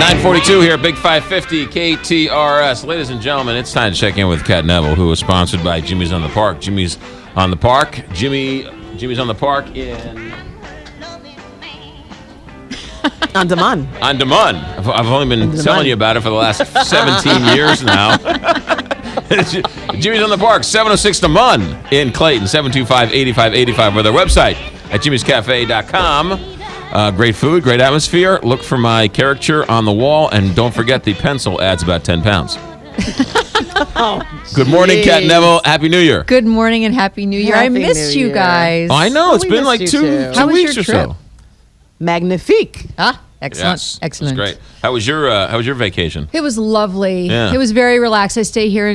9:42 here, Big 550 KTRS. Ladies and gentlemen, it's time to check in with Cat Neville, who is sponsored by Jimmy's on the Park. Jimmy's on the Park. Jimmy's on the Park in Andaman. Andaman. I've only been telling you about it for the last 17 years now. Jimmy's on the Park, 706 Andaman in Clayton, 725-8585, or their website at jimmyscafe.com. Great food, great atmosphere. Look for my caricature on the wall, and don't forget the pencil adds about 10 pounds. Good morning, Cat Neville. Happy New Year. Good morning and Happy New Year. I missed you guys. Oh, I know. It's been like two weeks or so. Magnifique. Excellent. Yes, Excellent. Great. How was your vacation? It was lovely. Yeah. It was very relaxed. I stayed here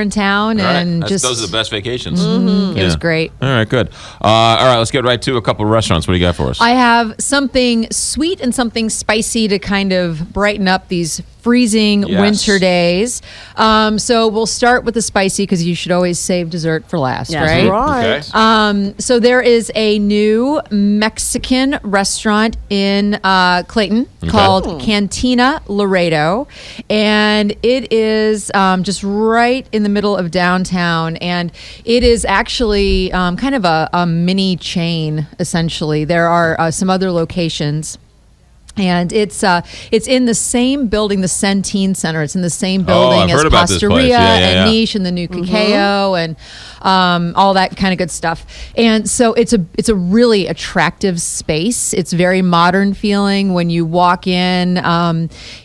in town, and those are the best vacations. It was great. All right, good. All right, let's get right to a couple of restaurants. What do you got for us? I have something sweet and something spicy to kind of brighten up these freezing winter days. So we'll start with the spicy because you should always save dessert for last, right? Right. Okay. So there is a new Mexican restaurant in Clayton called Cantina Laredo, and it is just right in the middle of downtown, and it is actually kind of a mini chain, essentially. There are some other locations. And it's in the same building, the Centene Center. It's in the same building as Pastaria and Niche and the new Cacao and all that kind of good stuff. And so it's a really attractive space. It's very modern feeling when you walk in.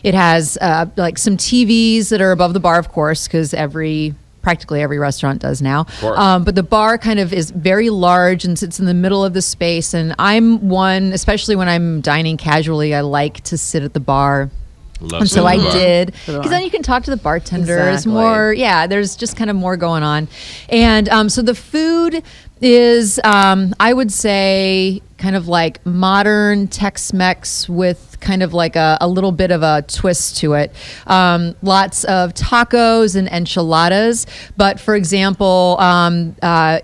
It has like some TVs that are above the bar, of course, because practically every restaurant does now. But the bar kind of is very large and sits in the middle of the space. And I'm one, especially when I'm dining casually, I like to sit at the bar. And so I did, because then you can talk to the bartenders more. Yeah, there's just kind of more going on. And so the food is, I would say, kind of like modern Tex-Mex with kind of like a little bit of a twist to it. Lots of tacos and enchiladas. But for example,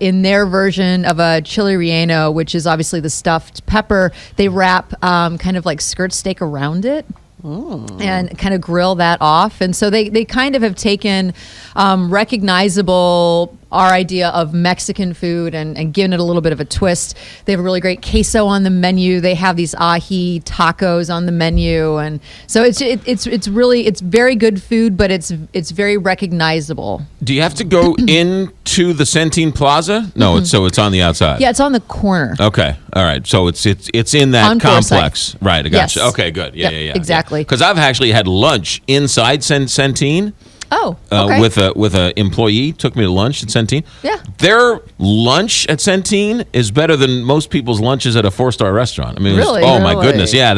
in their version of a chili relleno, which is obviously the stuffed pepper, they wrap kind of like skirt steak around it. And kind of grill that off. And so they kind of have taken recognizable our idea of Mexican food and given it a little bit of a twist. They have a really great queso on the menu. They have these ají tacos on the menu, and so it's very good food, but it's very recognizable. Do you have to go into the Centene Plaza? No, it's on the outside. Yeah, it's on the corner. Okay, all right. So it's in that on complex, right? I got you. Yes. Okay, good. Yeah, exactly. Because I've actually had lunch inside Centene. Oh, okay. With a employee, took me to lunch at Centene. Yeah. Their lunch at Centene is better than most people's lunches at a 4-star restaurant. I mean, really? My goodness, yeah.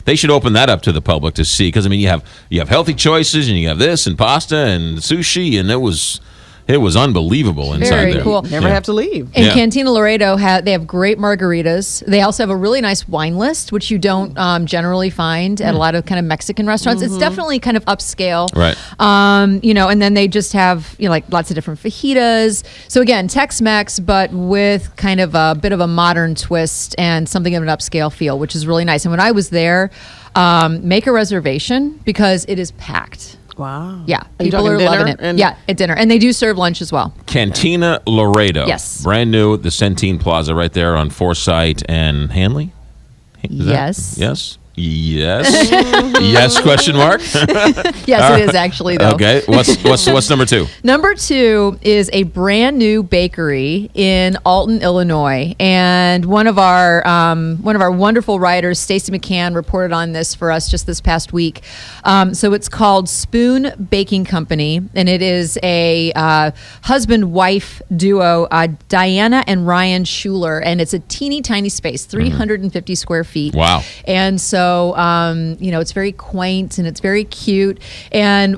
They should open that up to the public to see, because I mean, you have healthy choices, and you have this and pasta and sushi, and it was unbelievable inside Very there. cool. Never have to leave. And Cantina Laredo, they have great margaritas. They also have a really nice wine list, which you don't generally find at a lot of kind of Mexican restaurants. It's definitely kind of upscale. Right. And then they just have, like lots of different fajitas. So again, Tex-Mex, but with kind of a bit of a modern twist and something of an upscale feel, which is really nice. And when I was there, make a reservation because it is packed. Wow. Yeah, people are loving it. Yeah, at dinner. And they do serve lunch as well. Cantina Laredo. Yes. Brand new, the Centene Plaza right there on Forsyth and Hanley? Yes. Yes? Yes. Yes, question mark? Yes, it is actually, though. Okay. What's number 2? Number 2 is a brand new bakery in Alton, Illinois. And one of our wonderful writers, Stacey McCann, reported on this for us just this past week. So it's called Spoon Baking Company, and it is a husband-wife duo, Diana and Ryan Schuler, and it's a teeny tiny space, 350 square feet. Wow. And so, it's very quaint and it's very cute. And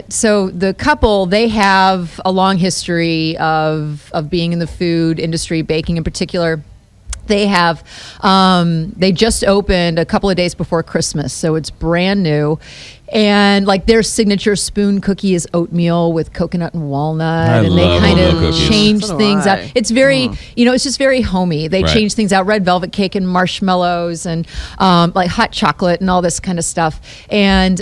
so the couple, they have a long history of being in the food industry, baking in particular. They just opened a couple of days before Christmas, so it's brand new. And like their signature spoon cookie is oatmeal with coconut and walnut, I and they love kind oatmeal of cookies. change So do things I. out. It's very, it's just very homey. They Right. change things out: red velvet cake and marshmallows, and like hot chocolate and all this kind of stuff. And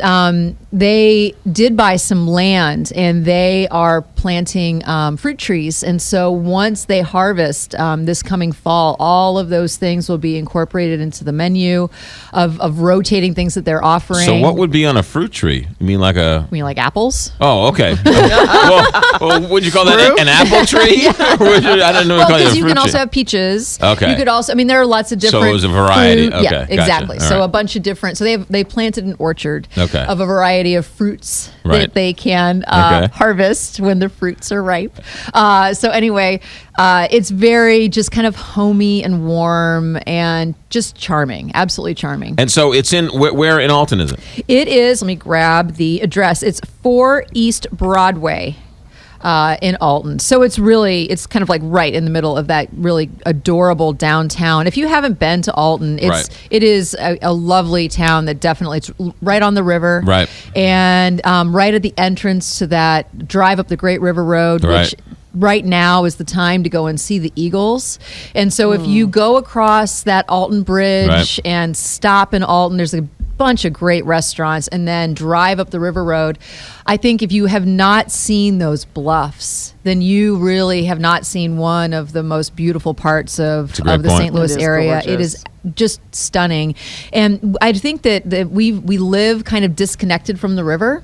they did buy some land, and they are planting fruit trees. And so once they harvest this coming fall, all of those things will be incorporated into the menu of rotating things that they're offering. So what would be on a fruit tree? You mean like a... You mean like apples? Oh, okay. well, would you call that an apple tree? Or would you, I didn't know. Well, Call it a because you fruit can also tree. have peaches. Okay. You could also, there are lots of different. So it was a variety. fruit- Okay, Yeah, gotcha. exactly. All So right. a bunch of different. So they planted an orchard Okay. of a variety of fruits Right. that they can Okay. harvest when the fruits are ripe. So anyway, it's very just kind of homey and warm and just charming. Absolutely charming. And so it's in where in Alton is it? It is, let me grab the address. It's 4 East Broadway in Alton. So it's kind of like right in the middle of that really adorable downtown. If you haven't been to Alton, Right. it is a lovely town that definitely, it's right on the river. Right. And right at the entrance to that drive up the Great River Road, Right. which right now is the time to go and see the Eagles. And so if you go across that Alton Bridge Right. and stop in Alton, there's a bunch of great restaurants, and then drive up the River Road. I think if you have not seen those bluffs, then you really have not seen one of the most beautiful parts of a great the point. St. Louis It is area. It gorgeous. is just stunning. And I think that we live kind of disconnected from the river.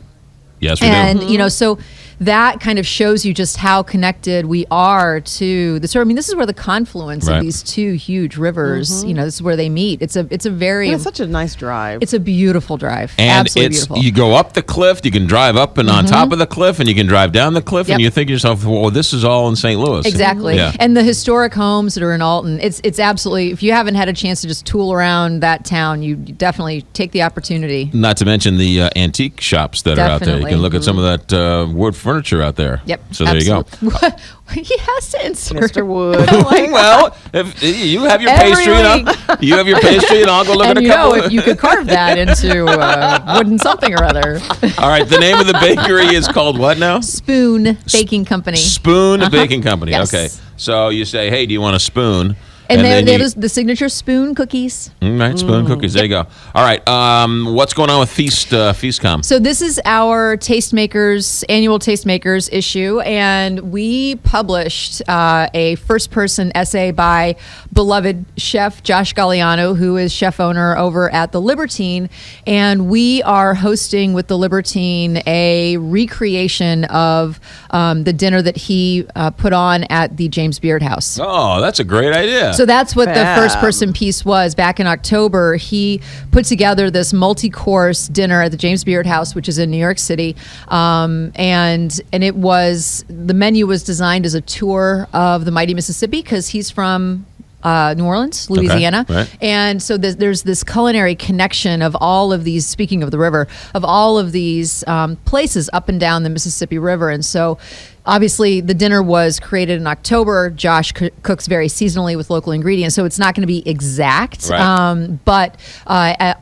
Yes, we And, do. so that kind of shows you just how connected we are to the story. This is where the confluence Right. of these two huge rivers, this is where they meet. It's a very, And it's such a nice drive. it's a beautiful drive. And Absolutely it's beautiful. you go up the cliff, you can drive up and on top of the cliff, and you can drive down the cliff, and Yep. you think to yourself, "Well, this is all in St. Louis." Exactly. Yeah. And the historic homes that are in Alton, it's absolutely, if you haven't had a chance to just tool around that town, you definitely take the opportunity. Not to mention the antique shops that are out there. You Definitely. can look at some of that wood furniture out there. Yep. So there you go. absolutely. He has to insert. Mr. Wood. Well, if you have your Every pastry, and week. you have your pastry, and I'll go look at And a couple. if you could carve that into wooden something or other. All right, the name of the bakery is called what now? Spoon Baking Company. Spoon Baking Company. Yes. Okay, so you say, "Hey, do you want a spoon?" And then they you- have the signature spoon cookies. Right, spoon cookies. There you go. All right, what's going on with FeastCom? So this is our Tastemakers annual Tastemakers issue, and we published a first-person essay by beloved chef Josh Galliano, who is chef owner over at the Libertine, and we are hosting with the Libertine a recreation of the dinner that he put on at the James Beard House. Oh, that's a great idea. So that's what the Fab. first person piece was. Back in October, he put together this multi-course dinner at the James Beard House, which is in New York City. And it was, the menu was designed as a tour of the mighty Mississippi, because he's from New Orleans, Louisiana. right. And so there's this culinary connection of all of these, speaking of the river, of all of these places up and down the Mississippi River. And so obviously the dinner was created in October. Josh cooks very seasonally with local ingredients, so it's not going to be exact. Right. But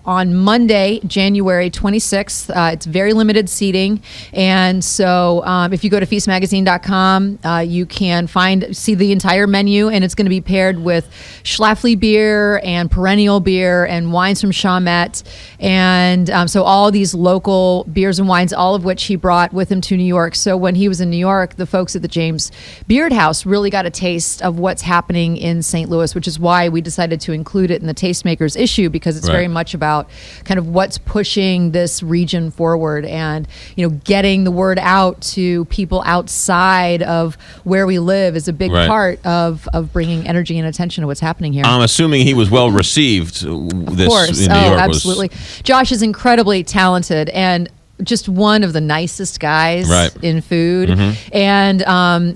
on Monday, January 26th, it's very limited seating. And so if you go to feastmagazine.com, you can see the entire menu, and it's going to be paired with Schlafly beer and perennial beer and wines from Chalmette. And so all these local beers and wines, all of which he brought with him to New York. So when he was in New York, the folks at the James Beard House really got a taste of what's happening in St. Louis, which is why we decided to include it in the Tastemakers issue, because it's Right. very much about kind of what's pushing this region forward, and getting the word out to people outside of where we live is a big Right. part of bringing energy and attention to what's happening here. I'm assuming he was well received. This Of course. in New York absolutely. Josh is incredibly talented and just one of the nicest guys Right. in food. And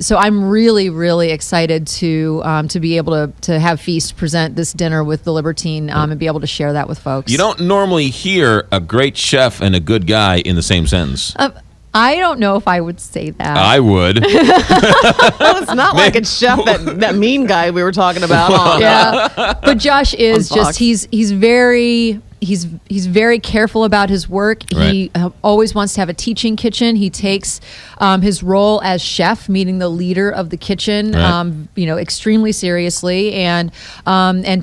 so I'm really, really excited to be able to have Feast present this dinner with the Libertine and be able to share that with folks. You don't normally hear a great chef and a good guy in the same sentence. I don't know if I would say that. I would. Well, it's not like it's Chef, that mean guy we were talking about. Yeah. But Josh is On Fox. just, he's very he's very careful about his work. He always wants to have a teaching kitchen. He takes his role as chef, meaning the leader of the kitchen, extremely seriously, and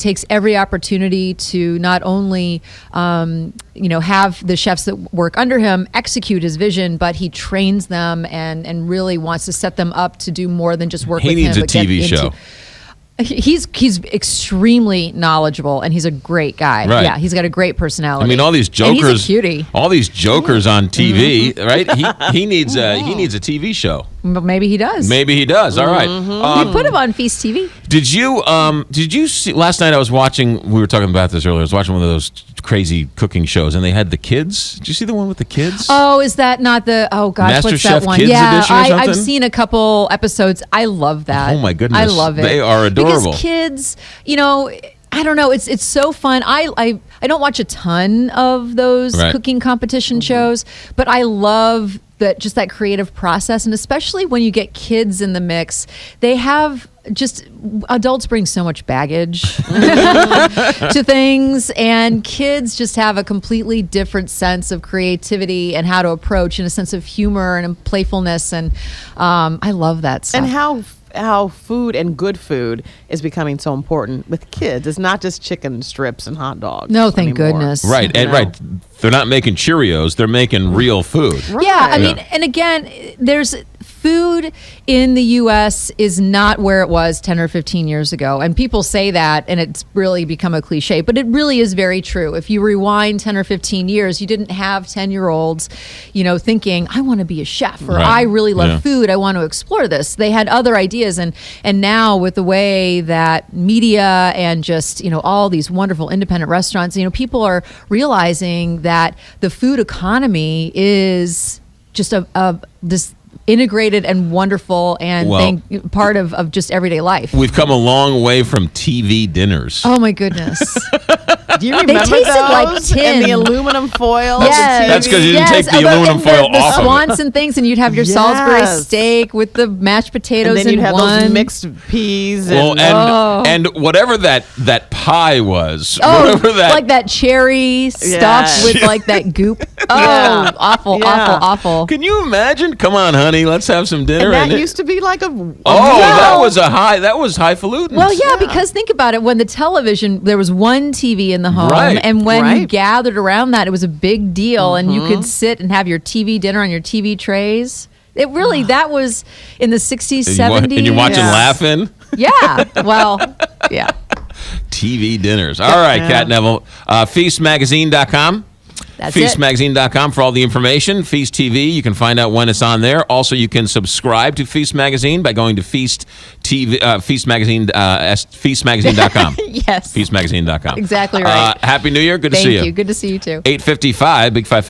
takes every opportunity to not only have the chefs that work under him execute his vision, but he trains them and really wants to set them up to do more than just work with him. He needs a TV show. He's extremely knowledgeable, and he's a great guy. Right. Yeah, he's got a great personality. I mean, all these jokers, and he's a cutie. All these jokers on TV, right? He needs a TV show. Maybe he does. Maybe he does. All right. We put him on Feast TV. Did you see last night? I was watching. We were talking about this earlier. I was watching one of those crazy cooking shows, and they had the kids. Did you see the one with the kids? Oh, is that not the? Oh gosh, Master what's Chef that one? Kids Yeah, edition or something? I've seen a couple episodes. I love that. Oh my goodness, I love it. They are adorable. Because kids, I don't know. It's so fun. I don't watch a ton of those cooking competition shows, but I love that creative process, and especially when you get kids in the mix, they have adults bring so much baggage to things, and kids just have a completely different sense of creativity and how to approach, and a sense of humor and playfulness, and I love that stuff. And how food and good food is becoming so important with kids. It's not just chicken strips and hot dogs. No, thank anymore. goodness. Right, and right. They're not making Cheerios. They're making real food. Right. Yeah, I mean, and again, there's food in the U.S. is not where it was 10 or 15 years ago. And people say that, and it's really become a cliche, but it really is very true. If you rewind 10 or 15 years, you didn't have 10-year-olds, thinking, I want to be a chef, or I really love food. I want to explore this. They had other ideas. And now with the way that media and just, all these wonderful independent restaurants, people are realizing that the food economy is just this integrated and wonderful and part of just everyday life. We've come a long way from TV dinners. Oh my goodness. Do you remember tasted those? like tin. And the aluminum foil. Yes. That's because you didn't take the aluminum foil the off of it. Swanson things, and you'd have your Salisbury steak with the mashed potatoes and then you'd have one. those mixed peas. And whatever that pie was, whatever that, like that cherry stuff with like that goop. Oh, awful. Can you imagine? Come on, honey, let's have some dinner. And that used to be like a that was highfalutin. Well, yeah, because think about it. When the television, there was one TV in the home, and when you gathered around that, it was a big deal, and you could sit and have your TV dinner on your TV trays. It really, that was in the 60s, 70s. And you're watching Laughing? Yeah, well, yeah. TV dinners. All right, Kat Neville. Feastmagazine.com. That's FeastMagazine.com for all the information. Feast TV, you can find out when it's on there. Also, you can subscribe to Feast Magazine by going to Feast Magazine, feastmagazine.com. Yes. Feastmagazine.com. Exactly right. Happy New Year. Good to see you. Thank you. Good to see you too. 8:55, Big 5.